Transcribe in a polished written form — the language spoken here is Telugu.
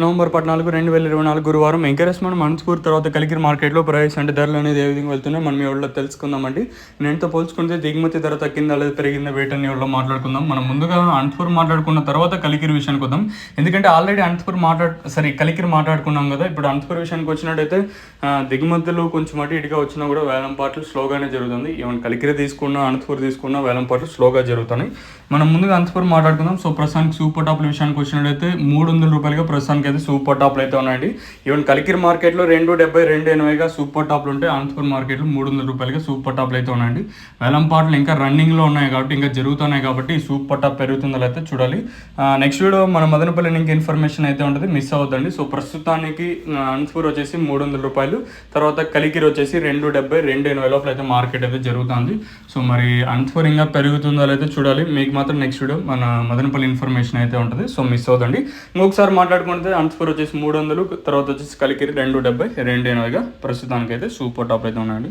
నవంబర్ 14, 2024 గురువారం ఎంకరేజ్మెంట్ అనంతపూర్ తర్వాత కలికిరి మార్కెట్లో ప్రైస్ అంటే ధరలు అనేది ఏ విధంగా వెళ్తున్నాయి మనం ఈ వాళ్ళలో తెలుసుకుందామండి. నేనుతో పోల్చుకుంటే దిగుమతి ధర తగ్గిందా లేదా పెరిగిందా వేటని వాళ్ళలో మాట్లాడుకుందాం. మనం ముందుగా అనంతపూర్ మాట్లాడుకున్న తర్వాత కలికిరి విషయానికి వద్దాం. ఎందుకంటే ఆల్రెడీ కలికిరి మాట్లాడుకున్నాం కదా. ఇప్పుడు అనంతపూర్ విషయానికి వచ్చినట్టయితే దిగుమతులు కొంచెం అటు ఇటుగా వచ్చినా కూడా వేలం పాటలు స్లోగానే జరుగుతుంది. ఈవెన్ కలికిరి తీసుకున్నా అనంతపూర్ తీసుకున్నా వేలం పాటలు స్లోగా జరుగుతున్నాయి. మనం ముందుగా అనంతపూర్ మాట్లాడుకుందాం. సో ప్రస్తుతానికి సూపర్ టాప్ల విషయానికి వచ్చినట్టయితే 300 రూపాయలుగా ప్రస్తుతానికి అయితే సూపర్ టాప్లు అయితే ఉన్నాయండి. ఈవెన్ కలికిరి మార్కెట్లో 270, 280గా సూపర్ టాప్లు ఉంటాయి. అనంతపూర్ మార్కెట్లో 300 రూపాయలుగా సూపర్ టాప్లు అయితే ఉన్నాయండి. వేలం పాటలు ఇంకా రన్నింగ్లో ఉన్నాయి కాబట్టి ఇంకా జరుగుతున్నాయి కాబట్టి సూపర్ టాప్ పెరుగుతుందో అయితే చూడాలి. నెక్స్ట్ వీడియో మన మదనపల్లి ఇంకా ఇన్ఫర్మేషన్ అయితే ఉంటుంది, మిస్ అవుతుంది. సో ప్రస్తుతానికి అనంతపూర్ వచ్చేసి 300 రూపాయలు, తర్వాత కలికిరి వచ్చేసి 270, 280 లోపల అయితే మార్కెట్ అయితే జరుగుతుంది. సో మరి అనంతపూర్ ఇంకా పెరుగుతుందో అయితే చూడాలి. మీకు మాత్రం నెక్స్ట్ వీడియో మన మదనపల్లి ఇన్ఫర్మేషన్ అయితే ఉంటుంది. సో మిస్ అవుతుంది. ఇంకొకసారి మాట్లాడుకుంటే అనంతపూర్ వచ్చేసి 300, తర్వాత వచ్చేసి కలికిరి 270, 280గా ప్రస్తుతానికి అయితే సూపర్ టాప్ అయితే ఉన్నాయండి.